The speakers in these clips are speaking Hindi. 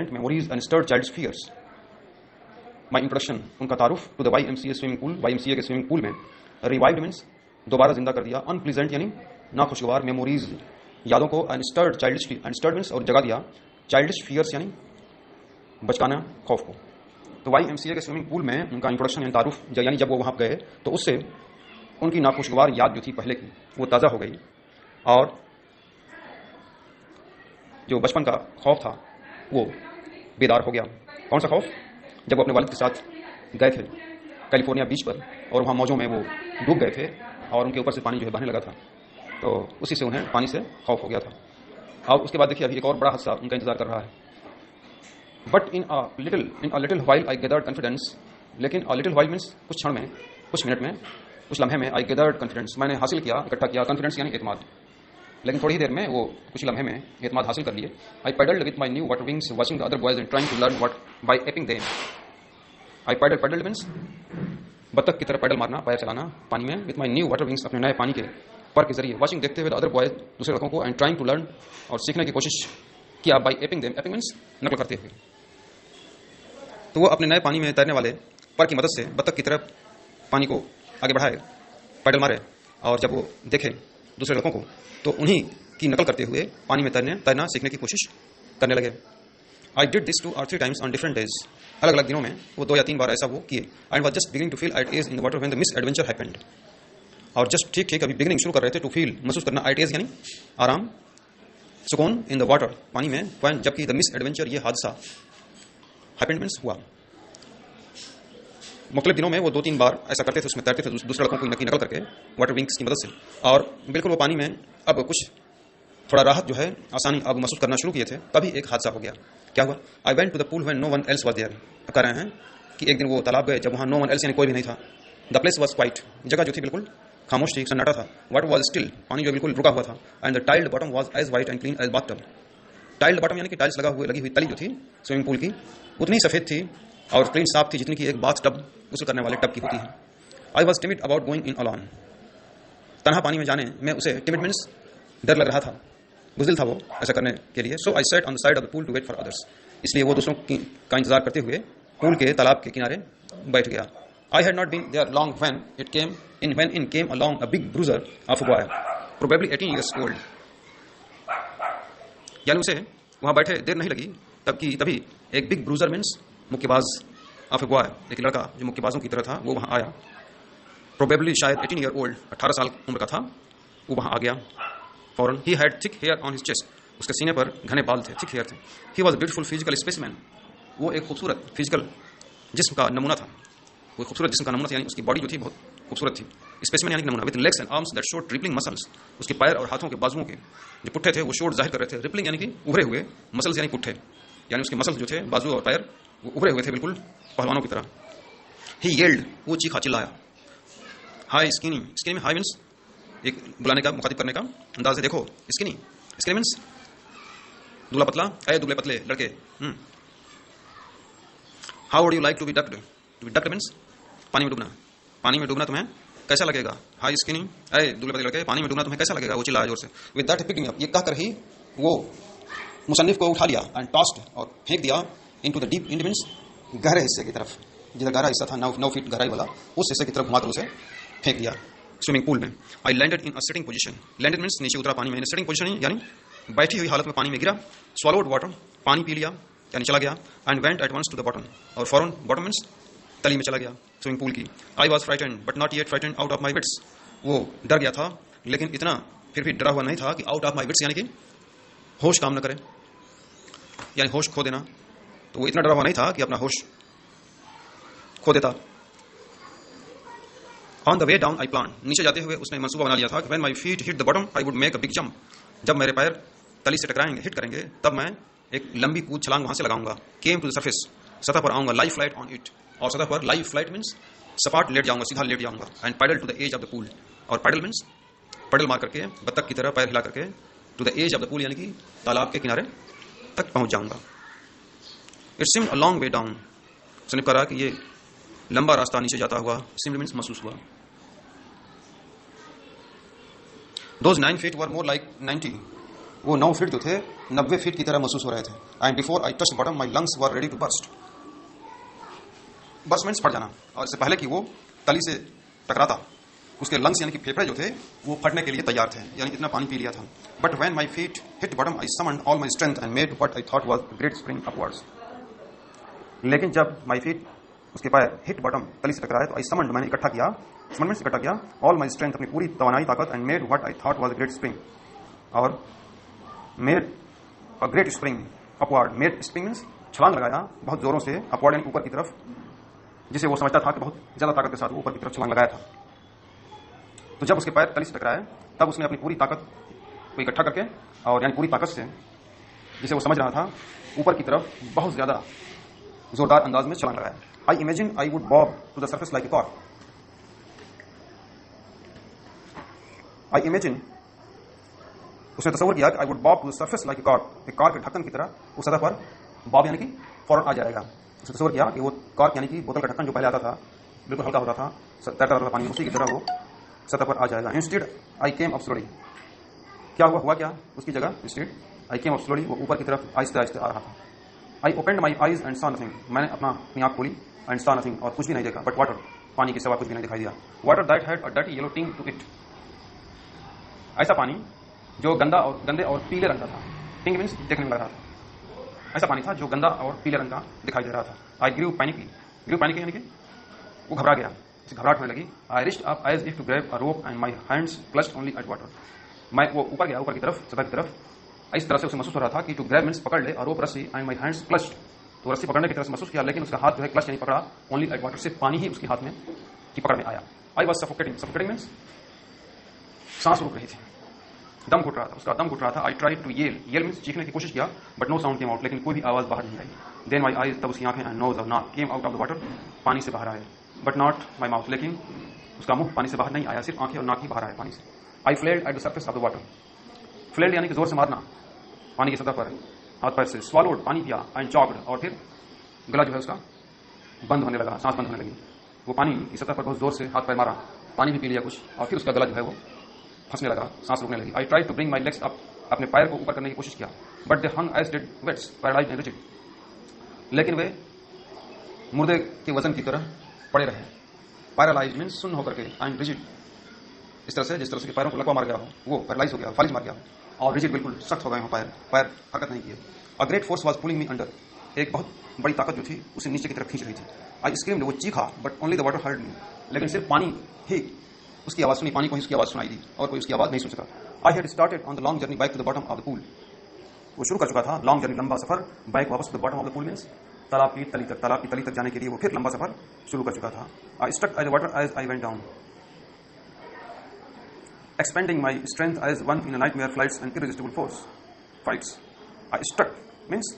Pleasant memories and stirred child's fears. My introduction, उनका तारुफ to the YMCA swimming pool, YMCA के स्विमिंग पूल में। रिवाइव्ड मीन्स दोबारा जिंदा कर दिया, अनप्लीजेंट यानी नाखुशगवार, मेमोरीज यादों को, and stirred childish, and stirred means और जगा दिया, चाइल्डिश फियर्स यानी बचकाना खौफ को। तो YMCA के स्विमिंग पूल में उनका इंट्रोडक्शन यानी तारुफ, यानी जब वो वहाँ गए तो उससे उनकी नाखुशगवार याद जो थी पहले की वो ताज़ा हो गई, और जो बचपन का खौफ था वो बेदार हो गया। कौन सा खौफ? जब वो अपने वालिद के साथ गए थे कैलिफोर्निया बीच पर, और वहाँ मौजों में वो डूब गए थे और उनके ऊपर से पानी जो है बहने लगा था, तो उसी से उन्हें पानी से खौफ हो गया था। और उसके बाद देखिए अभी एक और बड़ा हादसा उनका इंतजार कर रहा है। But in a little while I gathered confidence, लेकिन अ लिटिल वाइल मीन्स कुछ क्षण में, कुछ मिनट में, कुछ लम्हे में, आई गैदर्ड कॉन्फिडेंस मैंने हासिल किया, इकट्ठा किया, कॉन्फिडेंस यानी एतमाद, लेकिन थोड़ी ही देर में वो कुछ लम्हे में एतमाद हासिल कर लिए। I paddled with my new water wings watching the other boys and trying to learn what by aping them. I paddled means बत्तख की तरह पैडल मारना, पैर चलाना पानी में, with my new water wings अपने नए पानी के पर के जरिए, वॉचिंग देखते हुए द अदर बॉयज दूसरे लड़कों को, एंड ट्राइंग टू लर्न और सीखने की कोशिश किया, by aping them, aping means नकल करते हुए। तो वो अपने नए पानी में तैरने वाले पर की मदद से बत्तख की तरफ पानी को आगे बढ़ाए, पैडल मारे, और जब वो देखे दूसरे लड़कों को तो उन्हीं की नकल करते हुए पानी में तैरना सीखने की कोशिश करने लगे। I did this 2 or 3 times on different days, अलग अलग दिनों में वो 2 या 3 बार ऐसा वो किए। And was just beginning to feel at ease in the water when the misadventure happened, और जस्ट ठीक अभी बिगिनिंग शुरू कर रहे थे टू फील महसूस करना, एट एज यानी आराम, सुकून, इन द वाटर पानी में, व्हेन जबकि द मिस एडवेंचर ये हादसा हैपेंड मीन्स हुआ। मुख्तलिफ दिनों में वो 2-3 बार ऐसा करते थे, उसमें तैरते थे दूसरे लड़कों की नकल करके वाटर विंग्स की मदद से, और बिल्कुल वो पानी में अब कुछ थोड़ा राहत जो है, आसानी अब महसूस करना शुरू किए थे, तभी एक हादसा हो गया। क्या हुआ? I went to the pool when no one else was there, कह रहे हैं कि एक दिन वो तालाब गए जब वहाँ नो वन एल्स यानी कोई भी नहीं था। द प्लेस वाज क्वाइट, जगह जो थी बिल्कुल खामोश थी, सन्नाटा था। वाटर वाज स्टिल, पानी जो बिल्कुल रुका हुआ था। And the tiled bottom was as white and clean as bathtub, tiled bottom यानी कि टाइल्स लगी हुई तली जो थी स्विमिंग पूल की उतनी सफ़ेद थी और क्लीन साफ थी जितनी कि एक बाथ टब, गुस्ल करने वाले टब की होती है। I was timid about going in alone, तनहा पानी में जाने में उसे टिमिड मीन्स डर लग रहा था, बुज़दिल था वो ऐसा करने के लिए। So I sat on the side of the pool to wait for others, इसलिए वो दूसरों का इंतजार करते हुए पूल के तालाब के किनारे बैठ गया। I had not been there long when in came along a big bruiser of a boy probably 18 years old, यानी उसे वहाँ बैठे देर नहीं लगी तभी एक बिग ब्रूजर मीन्स मुक्केबाज ऑफ ए बॉय, एक लड़का जो मुक्केबाजों की तरह था वो वहाँ आया। प्रोबेबली शायद 18 year old, 18 साल उम्र का था, वो वहाँ आ गया फौरन। He had thick hair on his chest, उसके सीने पर घने बाल थे, थिक हेयर थे। He was beautiful physical specimen, वो एक खूबसूरत फिजिकल जिस्म का नमूना था, वो खूबसूरत जिस्म का नमूना था, यानी उसकी बॉडी जो थी बहुत खूबसूरत थी। स्पेसिमेन यानी नमूना, with legs and arms that showed rippling muscles, उसके पैर और हाथों के बाजुओं के जो पुट्ठे थे वो शोड जाहिर कर रहे थे। रिपलिंग यानी कि उभरे हुए, मसल्स यानी पुट्ठे, यानी उसके मसल्स जो थे बाजू और पैर वो उभरे हुए थे बिल्कुल पहलवानों की तरह। ही येल्ड, वो चीखा चिल्लाया। हाई स्किनी, स्किनी में हाई मीन्स एक बुलाने का, मुखातिब करने का अंदाज है। देखो स्किनी, स्किनी मीन्स दुबला पतला, दुबले पतले लड़के। How would you like to be ducked, to be ducked means पानी में डूबना, पानी में डूबना तुम्हें कैसा लगेगा। हाई स्किनी, दुबले पतले लड़के, पानी में डूबना तुम्हें कैसा लगेगा, वो चिल्लाया जोर से। विद दैट पिकिंग अप, ये कहकर ही वो मुसन्निफ को उठा लिया, एंड टॉस्ड, और फेंक दिया, into the deep and means गहरे हिस्से की तरफ, जिधर गहरा हिस्सा था 9 फीट गहराई वाला, उस हिस्से की तरफ घुमाकर उसे फेंक दिया स्विमिंग पूल में। I landed in a sitting position, landed means नीचे उतरा पानी में, इन सिटिंग पोजीशन यानी बैठी हुई हालत में पानी में गिरा। स्वॉलोड वाटर, पानी पी लिया यानी चला गया। And went at once to the bottom, और फॉरन बॉटम मीन्स तली में चला गया स्विमिंग पूल की। I was frightened but not yet frightened out of my wits, वो डर गया था लेकिन इतना फिर भी डरा हुआ नहीं था कि आउट ऑफ माई विट्स यानी कि होश काम न करे, यानी होश खो देना। तो वो इतना डरा हुआ नहीं था कि अपना होश खो देता। On the way down I plan, नीचे जाते हुए उसने मंसूबा बना लिया था कि when my feet hit the bottom I would make a big jump, जब मेरे पैर तली से टकराएंगे, हिट करेंगे, तब मैं एक लंबी कूद छलांग वहां से लगाऊंगा। केम टू द सरफेस, सतह पर आऊंगा, लाई फ्लाइट ऑन इट, और सतह पर लाई फ्लाइट मीन्स सपाट लेट जाऊंगा, सीधा लेट जाऊंगा। And paddle to the edge of the pool, और पैडल मीन्स पैडल मार करके बत्तख की तरह पैर हिला करके, to the edge of the pool यानी कि तालाब के किनारे तक पहुंच जाऊंगा। It seemed a long way down, सनिप कह रहा कि ये लंबा रास्ता नीचे जाता हुआ, सीम्ड मीन्स महसूस हुआ। Those 9 feet were more like 90, वो 9 फीट जो थे 90 फीट की तरह महसूस हो रहे थे। And before I touch bottom my lungs were ready to burst. Burst means फट जाना, और इससे पहले कि वो तली से टकराता उसके लंग्स यानी कि फेफड़े जो थे वो फटने के लिए तैयार थे, यानी इतना पानी पी लिया था। But when my feet hit bottom I summoned all my strength and made what I thought was great spring upwards. लेकिन जब माई फीट उसके पैर हिट बॉटम तली से टकराए तो आई समन्ड मैंने इकट्ठा किया, समन्ड से इकट्ठा किया ऑल माई स्ट्रेंथ अपनी पूरी तवानाई ताकत and made what I thought was great spring, और made a great spring upward. Made spring means छलांग लगाया बहुत जोरों से, अपवर्ड यानी ऊपर की तरफ, जिसे वो समझता था कि बहुत ज्यादा ताकत के साथ वो ऊपर की तरफ छलांग लगाया था। तो जब उसके पैर तली से टकराए तब उसने अपनी पूरी ताकत को इकट्ठा करके और यानी पूरी ताकत से, जिसे वो समझ रहा था, ऊपर की तरफ बहुत ज्यादा जोरदार अंदाज में छलांग लगाया। I imagine I would bob to the surface like a cork. I imagine, उसने तस्वीर किया कि I would bob to the surface like a cork, एक कार के ढक्कन की तरह उस सतह पर बॉब यानी कि फौरन आ जाएगा। उसने तस्वीर किया कि वो कॉर्क यानी कि बोतल का ढक्कन जो पहले आता था बिल्कुल हल्का होता था, तैरता रहता था पानी में, उसी की तरह वो सतह पर आ जाएगा। Instead I came up slowly. क्या हुआ क्या उसकी जगह? Instead I came up slowly, वो ऊपर की तरफ आहिस्ते आहिस्ते आ रहा था। I opened my eyes and saw nothing, मैंने अपनी आंख खोली, एंड सॉ नथिंग, और कुछ भी नहीं देखा, बट वाटर, पानी के सिवा कुछ भी नहीं दिखाई दिया। Water that had a dirty yellow टिंग टू इट, ऐसा पानी जो गंदे और पीले रंग का था। टिंग मीन्स देखने में लग रहा था, ऐसा पानी था जो गंदा और पीले रंग का दिखाई दे रहा था। आई ग्रीव पैनिकली यानी कि वो घबरा गया, घबराहट होने लगी। I reached up as if to grab a rope and my hands clutched only at water. मैं वो ऊपर गया, ऊपर की तरफ, सतह की तरफ, इस तरह से उसे महसूस हो रहा था कि टू ग्रैब मीन्स पकड़ ले, और रोप रस्सी, एंड माई हैंड्स क्लच्ड, तो रस्सी पकड़ने की तरह से महसूस किया, लेकिन उसका हाथ जो है क्लच यानी पकड़ा, ओनली एट वाटर, सिर्फ पानी ही उसके हाथ में की पकड़ में आया। आई वॉज सफोकेटिंग मीन्स सांस रुक रही थी, दम घुट रहा था, उसका दम घुट रहा था। I try to yell means चीखने की कोशिश किया, but no sound came out, लेकिन कोई भी आवाज बाहर नहीं आई। देन माई आईज, तब उसकी आंखें, एंड नोज और नाक, came out of the water, पानी से बाहर आए, बट नॉट माई माउथ, लेकिन उसका मुंह पानी से बाहर नहीं आया, सिर्फ आंखें और नाक ही बाहर आए पानी से। I flailed at the surface of the water, flailed यानी कि जोर से मारना पानी की सतह पर हाथ पैर से। स्वालोड, पानी पिया, एंड चॉक्ड, और फिर गला जो है उसका बंद होने लगा, सांस बंद होने लगी। वो पानी की सतह पर बहुत जोर से हाथ पैर मारा, पानी भी पी लिया कुछ, और फिर उसका गला जो है वो फंसने लगा, सांस रुकने लगी। I try to bring my legs up, अपने पैर को ऊपर करने की कोशिश किया, but they hung as dead weights, paralysed and rigid, लेकिन वे मुर्दे के वजन की तरह पड़े रहे। पैरालाइज्ड मीन्स सुन्न होकर के, एंड रिजिड इस तरह से जिस तरह से पैरों को लकवा मार गया हो, वो पैरालाइज हो गया, फालिज मार गया हो, और रिजिड बिल्कुल सख्त हो गए हो पैर हरकत नहीं किए। A great force was pulling me under, एक बहुत बड़ी ताकत जो थी उसे नीचे की तरफ खींच रही थी। आई स्क्रीम्ड, वो चीखा, but only the water heard me, लेकिन सिर्फ पानी ही उसकी आवाज सुनी, पानी को ही उसकी आवाज सुनाई दी, और कोई उसकी आवाज नहीं सुन सका। I had started on the long journey back to the bottom of the pool, वो शुरू कर चुका था लॉन्ग जर्नी, लंबा सफर, बैक वापस to the bottom of the pool means तालाब की तली तक जाने के लिए वो फिर लंबा सफर शुरू कर चुका था। I stuck at the water as I went down, expanding my strength as one in a nightmare flights and irresistible force fights. I struck means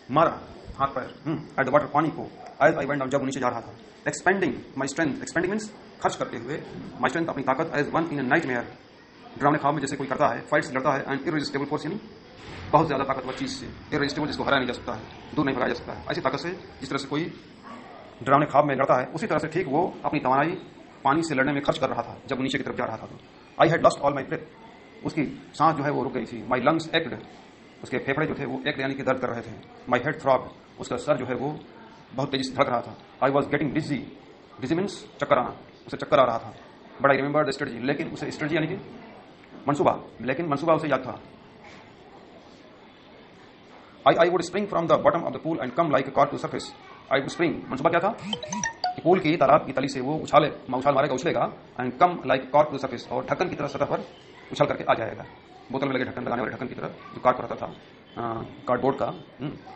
मारा हाथ पैर at the water, पानी को, as I went down, जब नीचे जा रहा था। expanding my strength, expanding means खर्च करते हुए, my strength अपनी ताकत, as one in a nightmare, डरावने ख्वाब में जैसे कोई करता है, fights लड़ता है, and irresistible force यानी बहुत ज्यादा ताकतवर चीज से, irresistible जिसको हराया नहीं जा सकता है, दूर नहीं भगाया जा सकता है, ऐसी ताकत से जिस तरह से कोई डरावने ख्वाब में लड़ता है, उसी तरह से ठीक वो अपनी तवानाई पानी से लड़ने में खर्च कर रहा था जब नीचे की तरफ जा रहा था। तो I had lost all my breath, उसकी सांस जो है वो रुक गई थी। माई लंग्स एक्ड, उसके फेफड़े जो थे वो एक्ड यानी कि दर्द कर रहे थे। माई हेड थ्रॉब, उसका सर जो है वो बहुत तेजी से धड़क रहा था। I was getting dizzy, dizzy means चक्कर आना, उसे चक्कर आ रहा था। But I remember the strategy, लेकिन उसे स्ट्रेटजी यानी कि मनसूबा, लेकिन मनसूबा उसे याद था। I would spring from the bottom of the pool and come like a cork to surface. I would spring, मनसूबा क्या था? पूल की तालाब की तली से वो उछाल मारेगा, उछलेगा, and come like cork to surface, और ढक्कन की तरह सतह पर उछल करके आ जाएगा। बोतल में लगे ढक्कन, लगाने वाले ढक्कन की तरह जो कॉर्क रहता था, कार्डबोर्ड का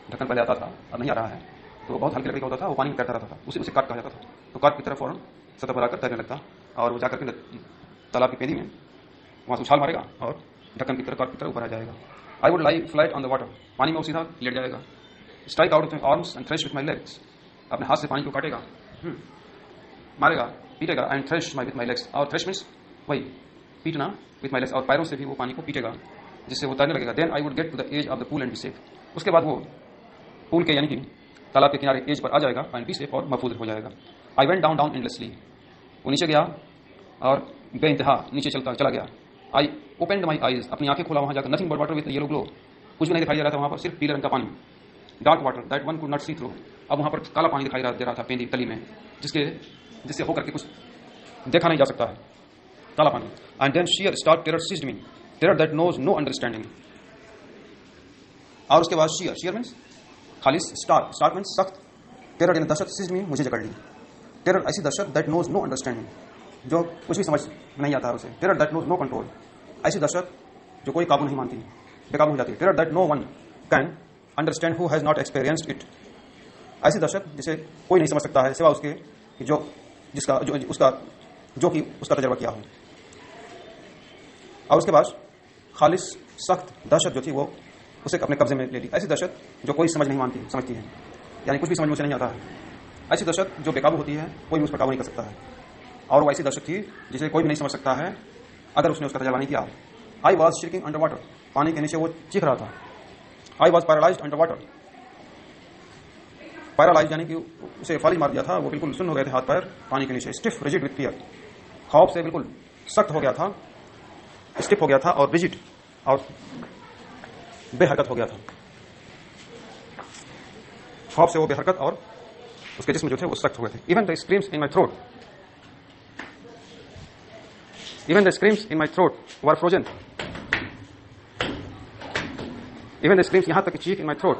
ढक्कन पहले आता था, अब नहीं आ रहा है, तो बहुत हल्के लकड़ी का होता था, वो पानी में तैरता रहता था, उसे कॉर्क कहा जाता था। तो कॉर्क की तरफ फौरन सतह पर आकर तैरने लगता, और वो जाकर के तालाब की पेदी में वहाँ से उछाल मारेगा और ढक्कन की तरह कॉर्क की तरह ऊपर आ जाएगा। I would lie flat on the water, पानी में वो सीधा लेट जाएगा। Strike out with my arms and thresh with my legs, अपने हाथ से पानी को काटेगा, मारेगा, पीटेगा, and thresh with my legs, और थ्रेश मीन्स वही पीटना, विथ माई लेग्स, और पैरों से भी वो पानी को पीटेगा जिससे वो तैरने लगेगा। Then I would get to the edge of the pool and be safe, उसके बाद वो पूल के यानी कि तालाब के किनारे एज पर आ जाएगा, एंड बी सेफ, और महफूज हो जाएगा। आई वेंट डाउन एंडलेसली, वो नीचे गया और बेइंतहा नीचे चला गया, आई ओपनड माई आईज, अपनी आंखें खोला वहां जाकर, nothing but water with yellow glow, कुछ भी नहीं दिखाई दे रहा था वहां पर, सिर्फ पीले रंग का पानी, dark water that one could not see through, अब वहां पर काला पानी दिखाई दे रहा था पेंदी तली में, जिससे होकर के कुछ देखा नहीं जा सकता है, काला पानी। And then sheer stark terror seized me, terror that knows no understanding, और उसके बाद शियर मीन्स खालिश, स्टार्क मीन्स सख्त, टेरर यानी दहशत, सीज्ड मी मुझे जकड़ ली, टेरर ऐसी दहशत दैट नोज नो अंडरस्टैंडिंग, जो कुछ भी समझ नहीं आता है उसे, terror that knows no control, ऐसी दहशत जो कोई काबू नहीं मानती, बेकाबू हो जाती है, terror that no one can understand who has not experienced it, ऐसी दहशत जिसे कोई नहीं समझ सकता है सिवा उसके जो कि उसका तजर्बा किया हो। और उसके बाद खालिश सख्त दहशत जो थी वो उसे अपने कब्जे में ले ली, ऐसी दहशत जो कोई समझती है, यानी कुछ भी समझ में उसे नहीं आता है, ऐसी दहशत जो बेकाबू होती है, कोई भी उस पर काबू नहीं कर सकता है, और वो ऐसी दहशत थी जिसे कोई भी नहीं समझ सकता है अगर उसने उसका तजर्बा नहीं किया। I was shaking under water, पानी के नीचे वो चीख रहा था। I was paralysed under water, paralyse यानी कि उसे फाली मार दिया था, वो बिल्कुल सुन्न हो गए थे हाथ पैर पानी के नीचे, स्टिफ रिजिड विथ फियर, खौफ से बिल्कुल सख्त हो गया था, स्टिफ हो गया था और रिजिड और बेहरकत हो गया था, खौफ से वो बेहरकत और उसके जिस्म जो थे वो सख्त हो गए थे। Even the screams in my throat were frozen, even the screams, यहां तक चीख इन माई थ्रोट,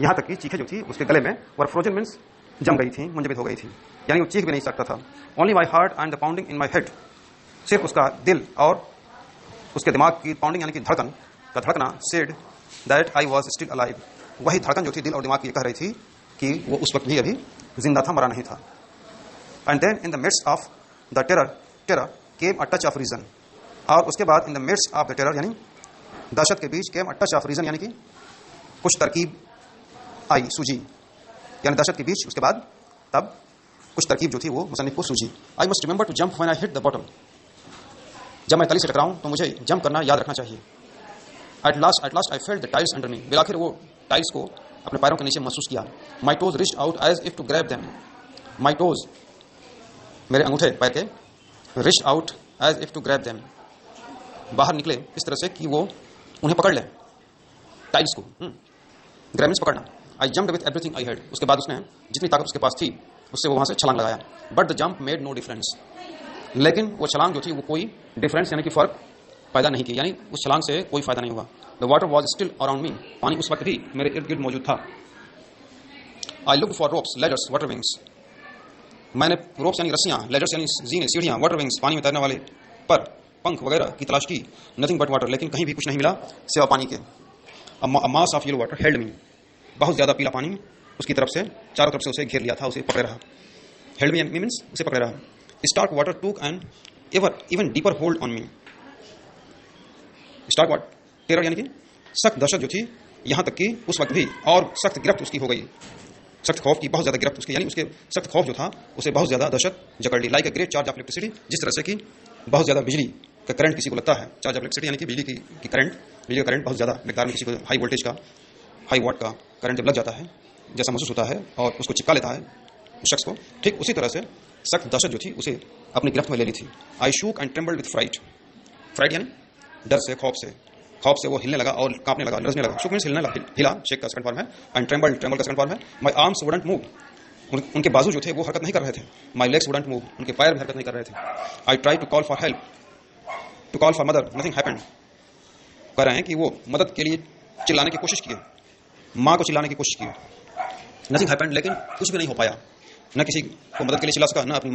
यहां तक कि चीखें जो थी उसके गले में, वर फ्रोजन मीन्स जम गई थी, मुंजमद हो गई थी, यानी वो चीख भी नहीं सकता था। Only my heart and the pounding in my head, सिर्फ उसका दिल और उसके दिमाग की पाउंडिंग यानी कि धड़कन का धड़कना, said that I was still alive, वही धड़कन जो थी दिल और दिमाग की कह रही थी कि वो उस वक्त भी अभी जिंदा था, मरा नहीं था। And then in the midst of the terror came a touch of reason, और उसके बाद in the midst of the terror यानी दहशत के बीच, came a touch of reason यानी कि कुछ तरकीब आई, सूझी, यानी दहशत के बीच उसके बाद तब कुछ तरकीब जो थी वो मुसन्निफ को सूझी। I must remember to jump when I hit the bottom, जब मैं तली से टकराऊं तो मुझे जंप करना याद रखना चाहिए। At last I felt the tiles under me, बिलाखिर वो टाइल्स को अपने पैरों के नीचे महसूस किया। My toes reached out as if to grab them, my toes मेरे अंगूठे पैर के, reached out as if to grab them, बाहर निकले इस तरह से कि वो उन्हें पकड़ ले, टाइल्स को, ग्रैब मीन्स पकड़ना। आई jumped with everything I had, उसके बाद उसने जितनी ताकत उसके पास थी उससे वो वहां से छलांग लगाया। But the jump made no difference, लेकिन वो छलांग जो थी वो कोई डिफरेंस यानी कि फर्क पैदा नहीं की, यानी उस छलांग से कोई फायदा नहीं हुआ। The water was still around me, पानी उस वक्त भी मेरे इर्द गिर्द मौजूद था। I look for ropes, ladders, water wings, मैंने रोप्स यानी रस्सियां, लेडर्स यानी जीने, सीढ़ियां, वाटर विंग्स पानी में तैरने वाले पर पंख वगैरह की तलाश की। नथिंग बट वाटर, लेकिन कहीं भी कुछ नहीं मिला सिवा पानी के। A mass of yellow water held me, बहुत ज्यादा पीला पानी उसकी तरफ से, चारों तरफ से उसे घेर लिया था, उसे पकड़े रहा। हेल्ड मी मीन्स उसे पकड़े रहा। Stark water took and even deeper hold on me, stark water terror यानी कि सख्त दहशत जो थी, यहां तक कि उस वक्त भी और सख्त गिरफ्त उसकी हो गई, सख्त खौफ की बहुत ज्यादा गिरफ्त उसकी, यानी उसके सख्त खौफ जो था उसे बहुत ज्यादा दहशत जकड़ ली। Like a great charge of electricity, जिस तरह से कि बहुत ज्यादा बिजली का करंट किसी को लगता है, चार्ज ऑफ इलेक्ट्रिसिटी यानी कि बिजली का करंट बहुत ज्यादा मिकदार में किसी को हाई वोल्टेज का, हाई वॉट का करंट जब लग जाता है जैसा महसूस होता है और उसको चिपका लेता है उस शख्स को, ठीक उसी तरह से सख्त दहशत जो थी उसे अपनी गिरफ्त में ले ली थी। I shook and trembled with fright, fright यानी डर से, खौफ से वो हिलने लगा और कांपने लगा, लरजने लगा। शूक मीन्स हिलने लगा, हिला शेक का सेकंड फॉर्म है, एंड ट्रेम्बल का सेकंड फॉर्म है। माई आर्म्स वुडंट मूव, उनके बाजू जो थे वो हरकत नहीं कर रहे थे। माई लेग्स वुडंट मूव, उनके पैर भी हरकत नहीं कर रहे थे। I try to call for help, to call for mother, nothing happened, कह रहे हैं कि वो मदद के लिए चिल्लाने की कोशिश किए, माँ को चिल्लाने की कोशिश की, नथिंग हैपेंड, लेकिन कुछ भी नहीं हो पाया, न किसी को मदद के लिए चिल्ला सका, न अपनी